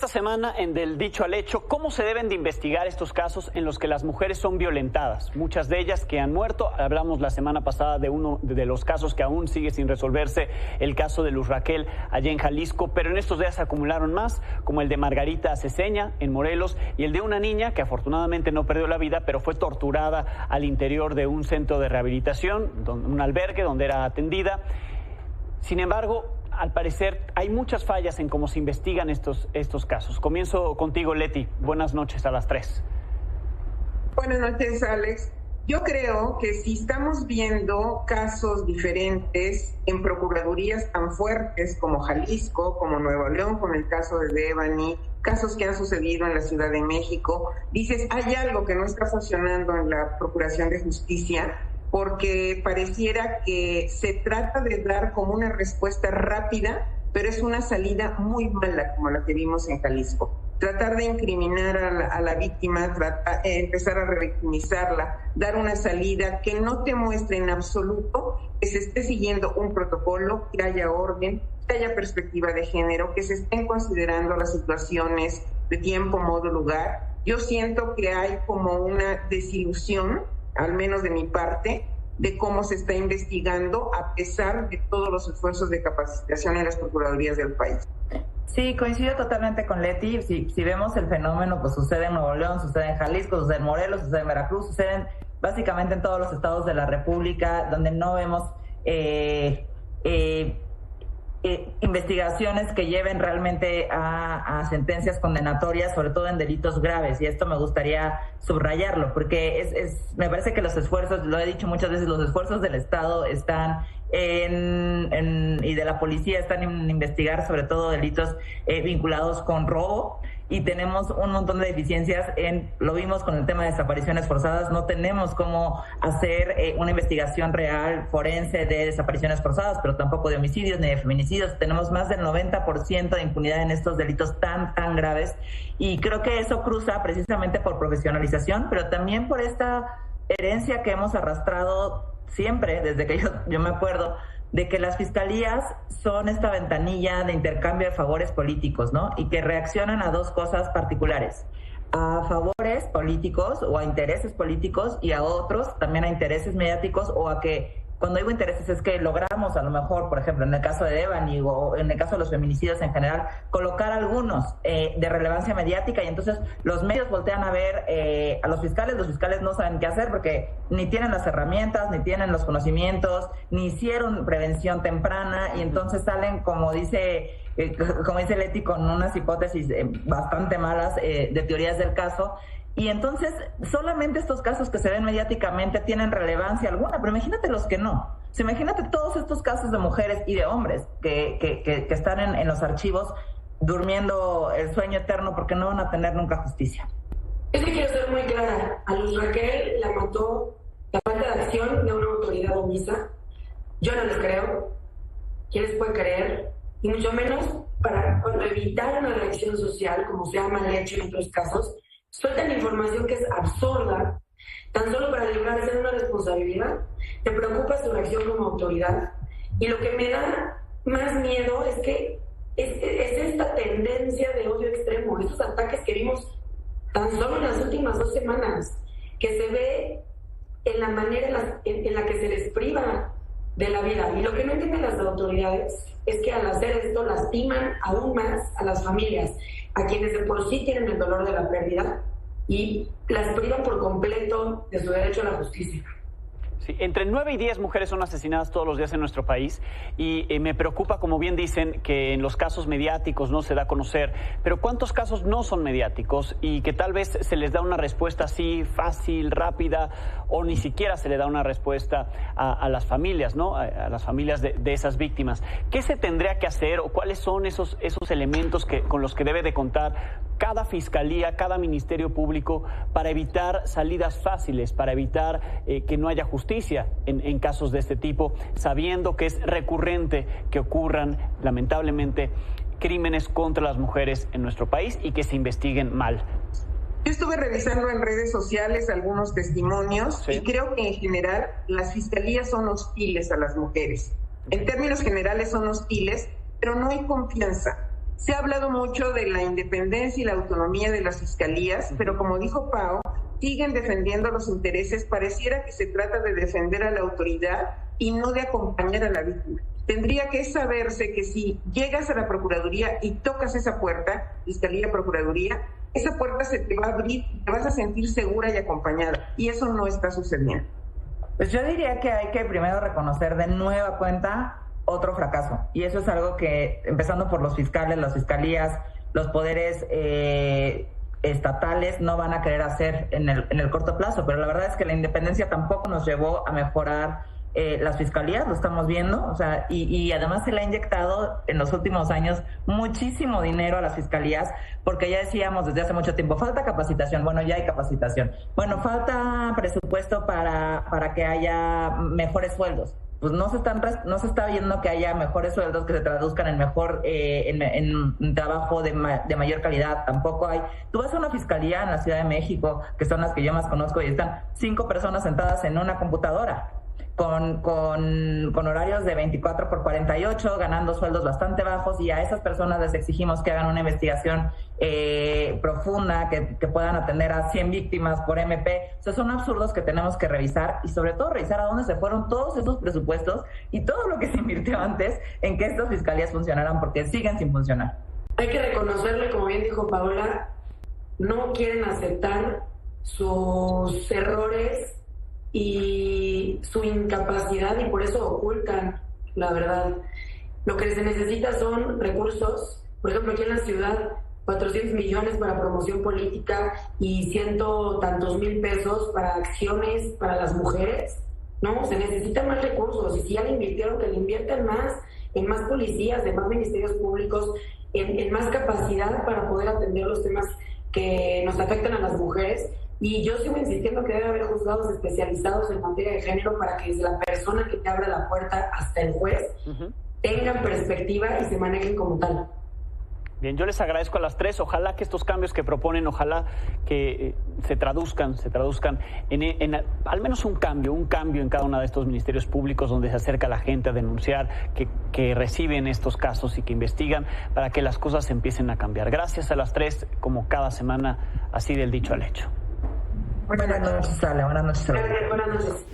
Esta semana, en Del Dicho al Hecho, ¿cómo se deben de investigar estos casos en los que las mujeres son violentadas? Muchas de ellas que han muerto. Hablamos la semana pasada de uno de los casos que aún sigue sin resolverse, el caso de Luz Raquel allá en Jalisco, pero en estos días se acumularon más, como el de Margarita Aceseña en Morelos y el de una niña que afortunadamente no perdió la vida, pero fue torturada al interior de un centro de rehabilitación, un albergue donde era atendida. Sin embargo, al parecer hay muchas fallas en cómo se investigan estos casos. Comienzo contigo, Leti. Buenas noches a las 3. Buenas noches, Alex. Yo creo que si estamos viendo casos diferentes en procuradurías tan fuertes como Jalisco, como Nuevo León, con el caso de Devani, casos que han sucedido en la Ciudad de México, dices, hay algo que no está funcionando en la Procuración de Justicia, porque pareciera que se trata de dar como una respuesta rápida, pero es una salida muy mala, como la que vimos en Jalisco. Tratar de incriminar a la víctima, empezar a revictimizarla, dar una salida que no te muestre en absoluto que se esté siguiendo un protocolo, que haya orden, que haya perspectiva de género, que se estén considerando las situaciones de tiempo, modo, lugar. Yo siento que hay como una desilusión, al menos de mi parte, de cómo se está investigando a pesar de todos los esfuerzos de capacitación en las procuradurías del país. Sí, coincido totalmente con Leti. Si vemos el fenómeno, pues sucede en Nuevo León, sucede en Jalisco, sucede en Morelos, sucede en Veracruz, sucede básicamente en todos los estados de la República, donde no vemos investigaciones que lleven realmente a sentencias condenatorias, sobre todo en delitos graves, y esto me gustaría subrayarlo, porque me parece que los esfuerzos, lo he dicho muchas veces, los esfuerzos del Estado están y de la policía están en investigar sobre todo delitos vinculados con robo, y tenemos un montón de deficiencias lo vimos con el tema de desapariciones forzadas. No tenemos cómo hacer una investigación real forense de desapariciones forzadas, pero tampoco de homicidios ni de feminicidios. Tenemos más del 90% de impunidad en estos delitos tan graves, y creo que eso cruza precisamente por profesionalización, pero también por esta herencia que hemos arrastrado siempre, desde que yo me acuerdo, de que las fiscalías son esta ventanilla de intercambio de favores políticos, ¿no? Y que reaccionan a dos cosas particulares: a favores políticos o a intereses políticos, y a otros también a intereses mediáticos, o a que, cuando digo intereses, es que logramos a lo mejor, por ejemplo, en el caso de Devani o en el caso de los feminicidios en general, colocar algunos de relevancia mediática, y entonces los medios voltean a ver a los fiscales no saben qué hacer porque ni tienen las herramientas, ni tienen los conocimientos, ni hicieron prevención temprana, y entonces salen, como dice Leti, con unas hipótesis bastante malas de teorías del caso. Y entonces solamente estos casos que se ven mediáticamente tienen relevancia alguna, pero imagínate los que no. O sea, imagínate todos estos casos de mujeres y de hombres que están en los archivos durmiendo el sueño eterno porque no van a tener nunca justicia. Es que quiero ser muy clara. A Luz Raquel la mató la falta de acción de una autoridad omisa. Yo no les creo. ¿Quién les puede creer? Y mucho menos para evitar una reacción social, como se ha mal hecho en otros casos. Sueltan información que es absurda, tan solo para librarse de una responsabilidad. Te preocupa su reacción como autoridad. Y lo que me da más miedo es que es esta tendencia de odio extremo, estos ataques que vimos tan solo en las últimas 2 semanas, que se ve en la manera en la que se les priva de la vida. Y lo que no entienden las autoridades es que al hacer esto lastiman aún más a las familias, a quienes de por sí tienen el dolor de la pérdida, y las privan por completo de su derecho a la justicia. Sí, entre 9 y 10 mujeres son asesinadas todos los días en nuestro país, y me preocupa, como bien dicen, que en los casos mediáticos no se da a conocer, pero ¿cuántos casos no son mediáticos y que tal vez se les da una respuesta así fácil, rápida, o ni siquiera se le da una respuesta a las familias, ¿no? A las familias de esas víctimas? ¿Qué se tendría que hacer, o cuáles son esos elementos con los que debe de contar cada fiscalía, cada ministerio público, para evitar salidas fáciles, para evitar que no haya justicia en casos de este tipo, sabiendo que es recurrente que ocurran, lamentablemente, crímenes contra las mujeres en nuestro país y que se investiguen mal? Yo estuve revisando en redes sociales algunos testimonios, sí, y creo que en general las fiscalías son hostiles a las mujeres. En términos generales son hostiles, pero no hay confianza. Se ha hablado mucho de la independencia y la autonomía de las fiscalías, pero como dijo Pao, siguen defendiendo los intereses. Pareciera que se trata de defender a la autoridad y no de acompañar a la víctima. Tendría que saberse que si llegas a la Procuraduría y tocas esa puerta, Fiscalía, Procuraduría, esa puerta se te va a abrir y te vas a sentir segura y acompañada. Y eso no está sucediendo. Pues yo diría que hay que primero reconocer de nueva cuenta otro fracaso. Y eso es algo que, empezando por los fiscales, las fiscalías, los poderes estatales no van a querer hacer en el corto plazo. Pero la verdad es que la independencia tampoco nos llevó a mejorar las fiscalías, lo estamos viendo, o sea, y además se le ha inyectado en los últimos años muchísimo dinero a las fiscalías, porque ya decíamos desde hace mucho tiempo, falta capacitación, bueno, ya hay capacitación, bueno, falta presupuesto para que haya mejores sueldos. Pues no se está viendo que haya mejores sueldos que se traduzcan en mejor en trabajo de mayor calidad. Tampoco hay. Tú vas a una fiscalía en la Ciudad de México, que son las que yo más conozco, y están 5 personas sentadas en una computadora con horarios de 24x48, ganando sueldos bastante bajos, y a esas personas les exigimos que hagan una investigación profunda, que puedan atender a 100 víctimas por MP. O sea, son absurdos que tenemos que revisar, y sobre todo revisar a dónde se fueron todos esos presupuestos y todo lo que se invirtió antes en que estas fiscalías funcionaran, porque siguen sin funcionar. Hay que reconocerle, como bien dijo Paola, no quieren aceptar sus errores y su incapacidad, y por eso ocultan la verdad. Lo que se necesita son recursos. Por ejemplo, aquí en la ciudad, 400 millones para promoción política y 100 tantos mil pesos para acciones para las mujeres. No, se necesitan más recursos, y si ya le invirtieron, que le inviertan más, en más policías, en más ministerios públicos, en más capacidad para poder atender los temas que nos afectan a las mujeres. Y yo sigo insistiendo que debe haber juzgados especializados en materia de género para que desde la persona que te abra la puerta hasta el juez tengan perspectiva y se manejen como tal. Bien, yo les agradezco a las tres. Ojalá que estos cambios que proponen, ojalá que se traduzcan en al menos un cambio en cada uno de estos ministerios públicos, donde se acerca la gente a denunciar, que reciben estos casos y que investigan, para que las cosas empiecen a cambiar. Gracias a las tres, como cada semana, así del dicho al hecho. Buenas noches, Ale. Buenas noches. Buenas noches.